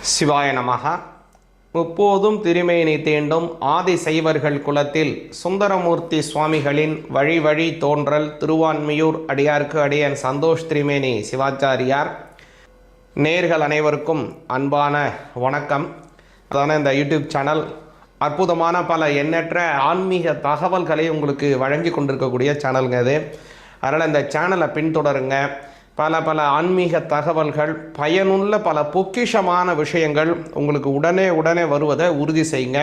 சிவாய நமக. முப்போதும் திருமேனி தீண்டும் ஆதி சைவர்கள் குலத்தில் சுந்தரமூர்த்தி சுவாமிகளின் வழி வழி தோன்றல் திருவான்மியூர் அடியார்க்கு அடியன் சந்தோஷ் திருமேனி சிவாச்சாரியார். நேர்கள் அனைவருக்கும் அன்பான வணக்கம். அதான இந்த யூடியூப் சேனல் அற்புதமான பல எண்ணற்ற ஆன்மீக தகவல்களை உங்களுக்கு வழங்கி கொண்டிருக்கக்கூடிய சேனலுங்க இது. அதனால் இந்த சேனலை பின்தொடருங்க. பல ஆன்மீக தகவல்கள், பயனுள்ள பல பொக்கிஷமான விஷயங்கள் உங்களுக்கு உடனே வருவதை உறுதி செய்யுங்க.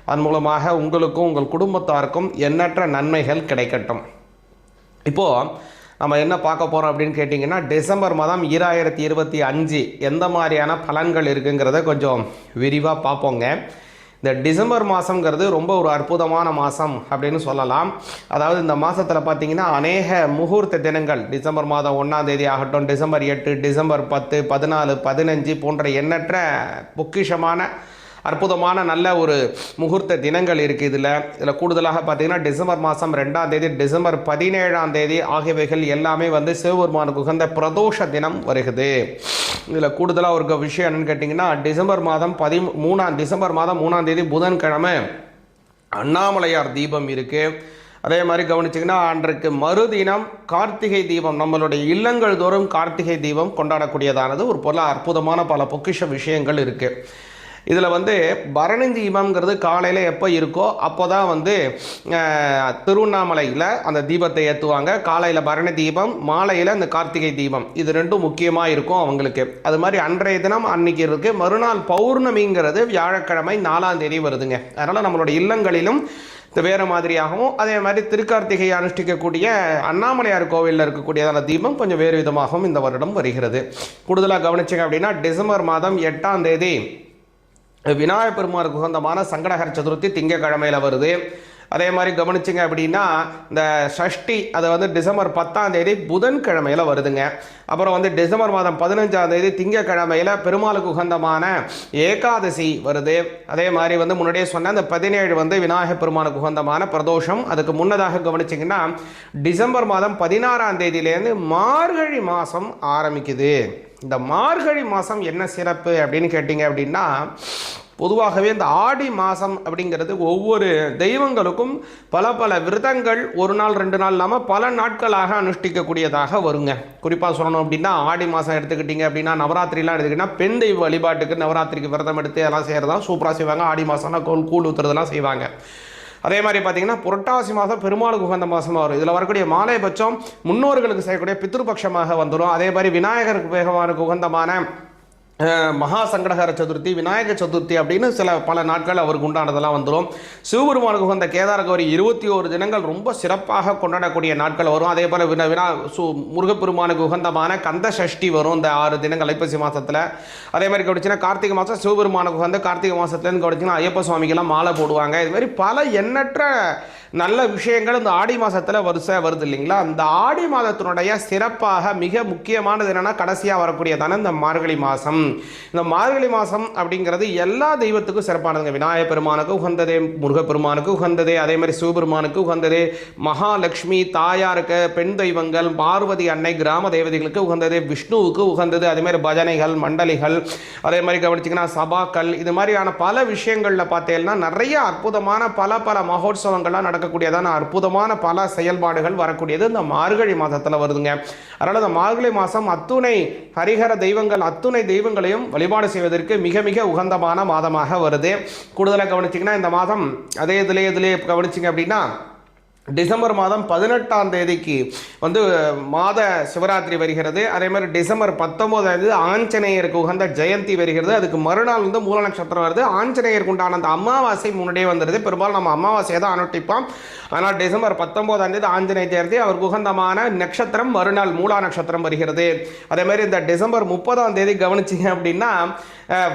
அதன் மூலமாக உங்களுக்கும் உங்கள் குடும்பத்தாருக்கும் எண்ணற்ற நன்மைகள் கிடைக்கட்டும். இப்போது நம்ம என்ன பார்க்க போகிறோம் அப்படின்னு கேட்டிங்கன்னா, டிசம்பர் மாதம் 2025 எந்த மாதிரியான பலன்கள் இருக்குங்கிறத கொஞ்சம் விரிவாக பார்ப்போங்க. இந்த டிசம்பர் மாதங்கிறது ரொம்ப ஒரு அற்புதமான மாதம் அப்படின்னு சொல்லலாம். அதாவது இந்த மாதத்தில் பார்த்திங்கன்னா அநேக முகூர்த்த தினங்கள், டிசம்பர் மாதம் 1ஆம் தேதி ஆகட்டும், டிசம்பர் 8, டிசம்பர் 10, 14, 15 போன்ற எண்ணற்ற பொக்கிஷமான அற்புதமான நல்ல ஒரு முகூர்த்த தினங்கள் இருக்குது. இதில் கூடுதலாக பார்த்திங்கன்னா டிசம்பர் மாதம் 2ஆம் தேதி, டிசம்பர் 17ஆம் தேதி ஆகியவைகள் எல்லாமே சிவபெருமானுக்கு உகந்த பிரதோஷ தினம் வருகிறது. இதில் கூடுதலாக ஒரு விஷயம் என்னென்னு கேட்டிங்கன்னா, டிசம்பர் மாதம் 3ஆம் தேதி புதன்கிழமை அண்ணாமலையார் தீபம் இருக்குது. அதே மாதிரி கவனிச்சிங்கன்னா அன்றைக்கு மறுதினம் கார்த்திகை தீபம், நம்மளுடைய இல்லங்கள் தோறும் கார்த்திகை தீபம் கொண்டாடக்கூடியதானது ஒரு பொருள் அற்புதமான பல பொக்கிஷ விஷயங்கள் இருக்குது. இதில் பரணி தீபம்ங்கிறது காலையில் எப்போ இருக்கோ அப்போ தான் திருவண்ணாமலையில் அந்த தீபத்தை ஏற்றுவாங்க. காலையில் பரணி தீபம், மாலையில் அந்த கார்த்திகை தீபம், இது ரெண்டும் முக்கியமாக இருக்கும் அவங்களுக்கு. அது மாதிரி அன்றைய தினம் அன்றைக்கி இருக்குது. மறுநாள் பௌர்ணமிங்கிறது வியாழக்கிழமை 4ஆம் தேதி வருதுங்க. அதனால் நம்மளுடைய இல்லங்களிலும் வேறு மாதிரியாகவும், அதே மாதிரி திருக்கார்த்திகையை அனுஷ்டிக்கக்கூடிய அண்ணாமலையார் கோவிலில் இருக்கக்கூடியதான தீபம் கொஞ்சம் வேறு விதமாகவும் இந்த வருடம் வருகிறது. கூடுதலாக கவனிச்சிங்க அப்படின்னா டிசம்பர் மாதம் 8ஆம் தேதி விநாயகப் பெருமானுக்கு உகந்தமான சங்கடஹர சதுர்த்தி திங்கக்கிழமையில் வருது. அதே மாதிரி கவனிச்சிங்க அப்படின்னா இந்த சஷ்டி அது டிசம்பர் 10ஆம் தேதி புதன்கிழமையில் வருதுங்க. அப்புறம் டிசம்பர் மாதம் 15ஆம் தேதி திங்கக்கிழமையில் பெருமாளுக்கு உகந்தமான ஏகாதசி வருது. அதே மாதிரி முன்னாடியே சொன்ன அந்த 17 விநாயகப் பெருமானுக்கு உகந்தமான பிரதோஷம். அதுக்கு முன்னதாக கவனிச்சிங்கன்னா டிசம்பர் மாதம் 16ஆம் தேதியிலேருந்து மார்கழி மாதம் ஆரம்பிக்குது. இந்த மார்கழி மாதம் என்ன சிறப்பு அப்படின்னு கேட்டிங்க அப்படின்னா, பொதுவாகவே இந்த ஆடி மாதம் அப்படிங்கிறது ஒவ்வொரு தெய்வங்களுக்கும் பல விரதங்கள் ஒரு நாள் 2 நாள் இல்லாமல் பல நாட்களாக அனுஷ்டிக்கக்கூடியதாக வருங்க. குறிப்பாக சொல்லணும் அப்படின்னா ஆடி மாதம் எடுத்துக்கிட்டிங்க அப்படின்னா, நவராத்திரிலாம் எடுத்துக்கிட்டிங்கன்னா பெண் தெய்வ வழிபாட்டுக்கு நவராத்திரிக்கு விரதம் எடுத்து எல்லாம் செய்கிறதா சூப்பராக செய்வாங்க. ஆடி மாதம்னா கூழ் ஊற்றுறதெல்லாம் செய்வாங்க. அதே மாதிரி பார்த்திங்கன்னா புரட்டாசி மாதம் பெருமாளுக்கு உகந்த மாதமாக வரும். இதில் வரக்கூடிய மாலைபட்சம் முன்னோர்களுக்கு செய்யக்கூடிய பித்ருபட்சமாக வந்துடும். அதே மாதிரி விநாயகருக்கு பெருமானுக்கு உகந்தமான மகா சங்கடஹர சதுர்த்தி, விநாயக சதுர்த்தி அப்படின்னு பல நாட்கள் அவருக்கு உண்டானதெல்லாம் வந்துடும். சிவபெருமானுக்கு உகந்த கேதார கௌரி 21 தினங்கள் ரொம்ப சிறப்பாக கொண்டாடக்கூடிய நாட்கள் வரும். அதே போல் முருகப்பெருமானுக்கு உகந்தமான கந்த சஷ்டி வரும் இந்த 6 தினங்கள் ஐப்பசி மாதத்தில். அதே மாதிரி கவனிச்சுன்னா கார்த்திகை மாதம் சிவபெருமானுக்கு உகந்த கார்த்திகை மாதத்துலேருந்து கவனிச்சிங்கன்னா ஐயப்ப சுவாமிக்கெல்லாம் மாலை போடுவாங்க. இது மாதிரி பல எண்ணற்ற நல்ல விஷயங்கள் இந்த ஆடி மாதத்தில் வருது இல்லைங்களா. அந்த ஆடி மாதத்தினுடைய சிறப்பாக மிக முக்கியமானது என்னென்னா கடைசியாக வரக்கூடியதான இந்த மார்கழி மாதம். இந்த மார்கழி மாதம் அப்படிங்கிறது எல்லா தெய்வத்துக்கும் சிறப்பானதுங்க. விநாயகப் பெருமானுக்கு உகந்தது, முருகப்பெருமானுக்கு உகந்தது, அதே மாதிரி சிவபெருமானுக்கு உகந்தது, மகாலட்சுமி தாயாருக்கு, பெண் தெய்வங்கள், பார்வதி அன்னை கிராம தேவதைகளுக்கு உகந்தது, விஷ்ணுவுக்கு உகந்தது, அதே மாதிரி பஜனைகள், மண்டலிகள், அதே மாதிரி கவனிச்சிங்கன்னா சபாக்கள், இது மாதிரியான பல விஷயங்களில் பார்த்தீங்கன்னா நிறைய அற்புதமான பல மகோத்சவங்கள்லாம் நடக்கக்கூடியதான அற்புதமான பல செயல்பாடுகள் வரக்கூடியது இந்த மார்கழி மாதத்தில் வருதுங்க. அதனால் இந்த மார்கழி மாதம் அத்துணை ஹரிஹர தெய்வங்கள் அத்துணை தெய்வங்களையும் வழிபாடு செய்வதற்கு மிக மிக உகந்தமான மாதமாக வருது. கூடுதலாக கவனிச்சிங்கன்னா இந்த மாதம் அதே இதிலே கவனிச்சிங்க அப்படின்னா டிசம்பர் மாதம் 18ஆம் தேதிக்கு மாத சிவராத்திரி வருகிறது. அதே மாதிரி டிசம்பர் 19ஆம் தேதி ஆஞ்சநேயருக்கு உகந்த ஜெயந்தி வருகிறது. அதுக்கு மறுநாள் மூல நட்சத்திரம் வருது. ஆஞ்சநேயருக்கு உண்டான அந்த அமாவாசை முன்னாடியே வந்துடுது. பெரும்பாலும் நம்ம அமாவாசையை தான் அனுஷ்டிப்போம். ஆனால் டிசம்பர் 19ஆம் தேதி ஆஞ்சநேய ஜெயந்தி, அவருக்கு உகந்தமான நட்சத்திரம் மறுநாள் மூலா நட்சத்திரம் வருகிறது. அதே மாதிரி இந்த டிசம்பர் 30ஆம் தேதி கவனிச்சிங்க அப்படின்னா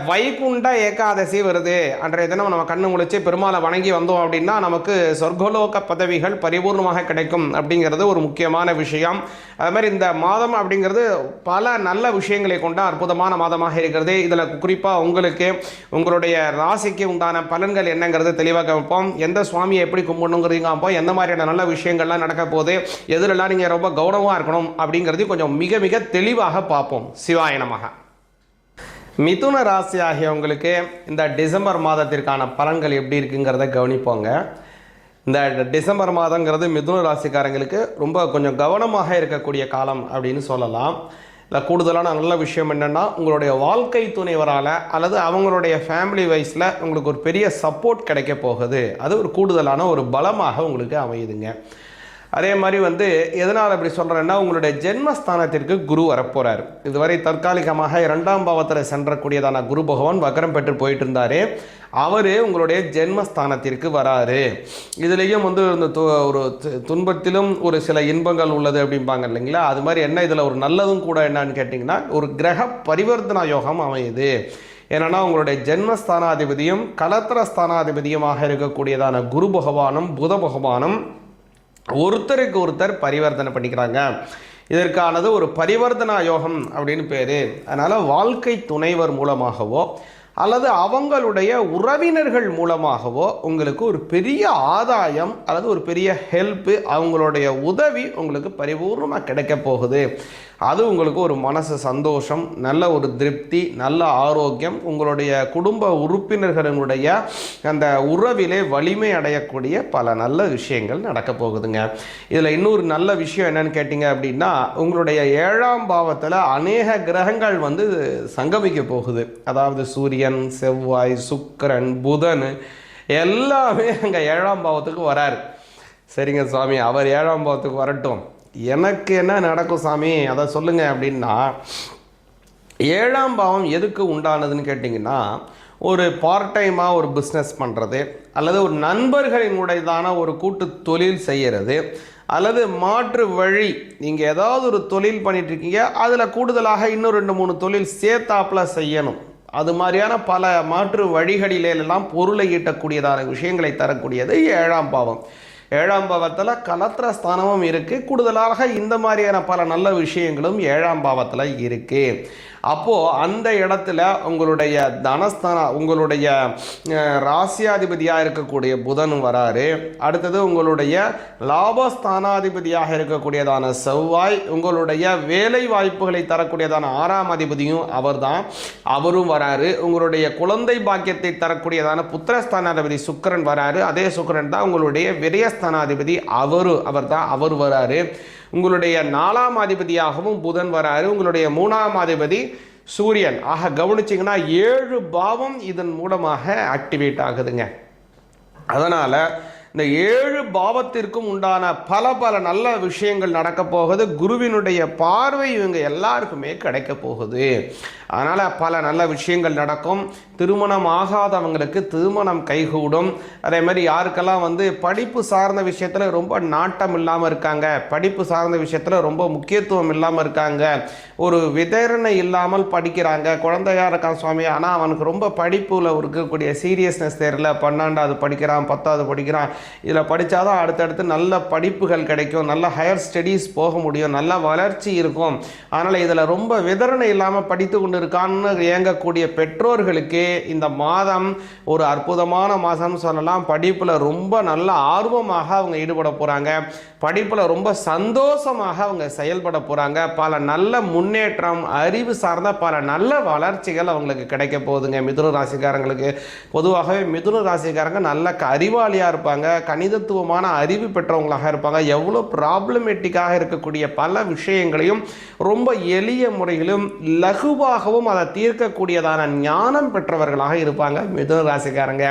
வைகுண்ட ஏகாதசி வருது. அன்றைய தினம் நம்ம கண்ணு முழிச்சு பெருமாளை வணங்கி வந்தோம் அப்படின்னா நமக்கு சொர்க்கலோக பதவிகள் பரிபூர்ணமாக கிடைக்கும் அப்படிங்கிறது ஒரு முக்கியமான விஷயம். அது மாதிரி இந்த மாதம் அப்படிங்கிறது பல நல்ல விஷயங்களை கொண்ட அற்புதமான மாதமாக இருக்கிறது. இதில் குறிப்பாக உங்களுக்கு உங்களுடைய ராசிக்கு உண்டான பலன்கள் என்னங்கிறது தெளிவாக காமிப்போம். எந்த சுவாமியை எப்படி கும்பிடணுங்கிறதையும் காமிப்போம். எந்த மாதிரியான நல்ல விஷயங்கள்லாம் நடக்க போகுது, எதுலெல்லாம் நீங்கள் ரொம்ப கவனமாக இருக்கணும் அப்படிங்கிறதையும் கொஞ்சம் மிக மிக தெளிவாக பார்ப்போம். சிவாய நமக. மிதுன ராசி ஆகியவங்களுக்கு இந்த டிசம்பர் மாதத்திற்கான பலன்கள் எப்படி இருக்குங்கிறத கவனிப்போங்க. இந்த டிசம்பர் மாதங்கிறது மிதுன ராசிக்காரங்களுக்கு ரொம்ப கொஞ்சம் கவனமாக இருக்கக்கூடிய காலம் அப்படின்னு சொல்லலாம். இல்லை கூடுதலான நல்ல விஷயம் என்னென்னா, உங்களுடைய வாழ்க்கை துணைவரால் அல்லது அவங்களுடைய ஃபேமிலி வைஸில் உங்களுக்கு ஒரு பெரிய சப்போர்ட் கிடைக்க போகுது. அது ஒரு கூடுதலான ஒரு பலமாக உங்களுக்கு அமையுதுங்க. அதே மாதிரி எதனால் அப்படி சொல்கிறேன்னா, உங்களுடைய ஜென்மஸ்தானத்திற்கு குரு வரப்போகிறார். இதுவரை தற்காலிகமாக 2ஆம் பாவத்தில் சென்றக்கூடியதான குரு பகவான் வக்கரம் பெற்று போயிட்டு இருந்தார். அவர் உங்களுடைய ஜென்மஸ்தானத்திற்கு வராரு. இதுலேயும் ஒரு துன்பத்திலும் ஒரு சில இன்பங்கள் உள்ளது அப்படிம்பாங்க இல்லைங்களா, அது மாதிரி என்ன இதில் ஒரு நல்லதும் கூட என்னன்னு கேட்டிங்கன்னா, ஒரு கிரக பரிவர்த்தனா யோகம் அமையுது. ஏன்னா உங்களுடைய ஜென்மஸ்தானாதிபதியும் கலத்திரஸ்தானாதிபதியுமாக இருக்கக்கூடியதான குரு பகவானும் புத பகவானும் ஒருத்தருக்கு ஒருத்தர் பரிவர்த்தனை பண்ணிக்கிறாங்க. இதற்கானது ஒரு பரிவர்த்தனா யோகம் அப்படின்னு பேர். அதனால் வாழ்க்கை துணைவர் மூலமாகவோ அல்லது அவங்களுடைய உறவினர்கள் மூலமாகவோ உங்களுக்கு ஒரு பெரிய ஆதாயம் அல்லது ஒரு பெரிய ஹெல்ப்பு, அவங்களுடைய உதவி உங்களுக்கு பரிபூர்ணமாக கிடைக்க போகுது. அது உங்களுக்கு ஒரு மனசு சந்தோஷம், நல்ல ஒரு திருப்தி, நல்ல ஆரோக்கியம், உங்களுடைய குடும்ப உறுப்பினர்களுடைய அந்த உறவிலே வலிமை அடையக்கூடிய பல நல்ல விஷயங்கள் நடக்க போகுதுங்க. இதில் இன்னொரு நல்ல விஷயம் என்னன்னு கேட்டிங்க அப்படின்னா, உங்களுடைய 7ஆம் பாவத்தில் அநேக கிரகங்கள் சங்கமிக்க போகுது. அதாவது சூரியன், செவ்வாய், சுக்கிரன், புதன் எல்லாமே அங்கே 7ஆம் பாவத்துக்கு வராரு. சரிங்க சாமி, அவர் 7ஆம் பாவத்துக்கு வரட்டும், எனக்கு என்ன நடக்கும் சாமி அதை சொல்லுங்க அப்படின்னா, 7ஆம் பாவம் எதுக்கு உண்டானதுன்னு கேட்டிங்கன்னா, ஒரு பார்ட் டைமாக ஒரு பிஸ்னஸ் பண்ணுறது அல்லது ஒரு நண்பர்களினுடையதான ஒரு கூட்டு தொழில் செய்கிறது அல்லது மாற்று வழி, நீங்கள் ஏதாவது ஒரு தொழில் பண்ணிகிட்ருக்கீங்க, அதில் கூடுதலாக இன்னும் 2-3 தொழில் சேர்த்தாப்பில் செய்யணும். அது மாதிரியான பல மாற்று வழிகளிலெல்லாம் பொருளை ஈட்டக்கூடியதான விஷயங்களை தரக்கூடியது 7ஆம் பாவம். 7ஆம் பாவத்தில் கலத்திரஸ்தானமும் இருக்குது. கூடுதலாக இந்த மாதிரியான பல நல்ல விஷயங்களும் 7ஆம் பாவத்தில் இருக்குது. அப்போது அந்த இடத்துல உங்களுடைய உங்களுடைய ராசியாதிபதியாக இருக்கக்கூடிய புதன் வராரு. அடுத்தது உங்களுடைய லாபஸ்தானாதிபதியாக இருக்கக்கூடியதான செவ்வாய், உங்களுடைய வேலை வாய்ப்புகளை தரக்கூடியதான 6ஆம் அதிபதியும் அவரும் வராரு. உங்களுடைய குழந்தை பாக்கியத்தை தரக்கூடியதான புத்திரஸ்தானாதிபதி சுக்கிரன் வராரு. அதே சுக்கிரன் தான் உங்களுடைய விரயஸ்தானாதிபதி, அவர் வராரு. உங்களுடைய 4ஆம் அதிபதியாகவும் புதன் வராரு. உங்களுடைய 3ஆம் அதிபதி சூரியன். ஆக கவனிச்சிங்கன்னா 7 பாவம் இதன் மூலமாக ஆக்டிவேட் ஆகுதுங்க. அதனால் இந்த 7 பாவத்திற்கும் உண்டான பல நல்ல விஷயங்கள் நடக்க போகுது. குருவினுடைய பார்வை இவங்க எல்லாருக்குமே கிடைக்க போகுது. அதனால் பல நல்ல விஷயங்கள் நடக்கும். திருமணம் ஆகாதவங்களுக்கு திருமணம் கைகூடும். அதே மாதிரி யாருக்கெல்லாம் படிப்பு சார்ந்த விஷயத்தில் ரொம்ப நாட்டம் இல்லாமல் இருக்காங்க, படிப்பு சார்ந்த விஷயத்தில் ரொம்ப முக்கியத்துவம் இல்லாமல் இருக்காங்க, ஒரு விதரணை இல்லாமல் படிக்கிறாங்க, குழந்தையாக இருக்கான் சுவாமி, ஆனால் அவனுக்கு ரொம்ப படிப்பில் இருக்கக்கூடிய சீரியஸ்னஸ் தெரியல, 12ஆவது படிக்கிறான், 10ஆவது படிக்கிறான், இதில் படித்தாதான் அடுத்தடுத்து நல்ல படிப்புகள் கிடைக்கும், நல்ல ஹையர் ஸ்டடீஸ் போக முடியும், நல்ல வளர்ச்சி இருக்கும். அதனால் இதில் ரொம்ப விதரணை இல்லாமல் படித்து கொண்டு இருக்கான்னு இயங்கக்கூடிய பெற்றோர்களுக்கு இந்த மாதம் ஒரு அற்புதமான மாதம் சொல்லலாம். படிப்பில் ரொம்ப நல்ல ஆர்வமாக அவங்க ஈடுபட போகிறாங்க, படிப்பில் ரொம்ப சந்தோஷமாக அவங்க செயல்பட போகிறாங்க. பல நல்ல முன்னேற்றம், அறிவு சார்ந்த பல நல்ல வளர்ச்சிகள் அவங்களுக்கு கிடைக்க போகுதுங்க. மிதுன ராசிக்காரங்களுக்கு பொதுவாகவே மிதுன ராசிக்காரங்க நல்ல அறிவாளியாக இருப்பாங்க, கணிதத்துவமான அறிவு பெற்றவங்களாக இருப்பாங்க. எவ்வளோ ப்ராப்ளமேட்டிக்காக இருக்கக்கூடிய பல விஷயங்களையும் ரொம்ப எளிய முறையிலும் லகுவாகவும் அதை தீர்க்கக்கூடியதான ஞானம் பெற்றவர்களாக இருப்பாங்க மிதுன ராசிக்காரங்க.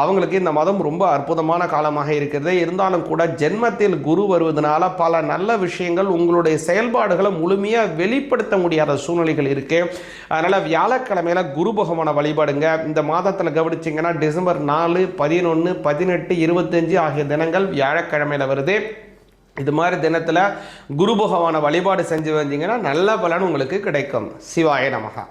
அவங்களுக்கு இந்த மாதம் ரொம்ப அற்புதமான காலமாக இருக்கிறது. இருந்தாலும் கூட ஜென்மத்தில் குரு வருவதனால பல நல்ல விஷயங்கள் உங்களுடைய செயல்பாடுகளை முழுமையாக வெளிப்படுத்த முடியாத சூழ்நிலைகள் இருக்கு. அதனால வியாழக்கிழமையில குரு பகவானை வழிபாடுங்க. இந்த மாதத்தில் கவனிச்சிங்கன்னா டிசம்பர் 4, 11, 18, 25 ஆகிய தினங்கள் வியாழக்கிழமையில வருது. இது மாதிரி தினத்தில் குரு பகவானை வழிபாடு செஞ்சு வந்தீங்கன்னா நல்ல பலன் உங்களுக்கு கிடைக்கும். சிவாய நமஹ.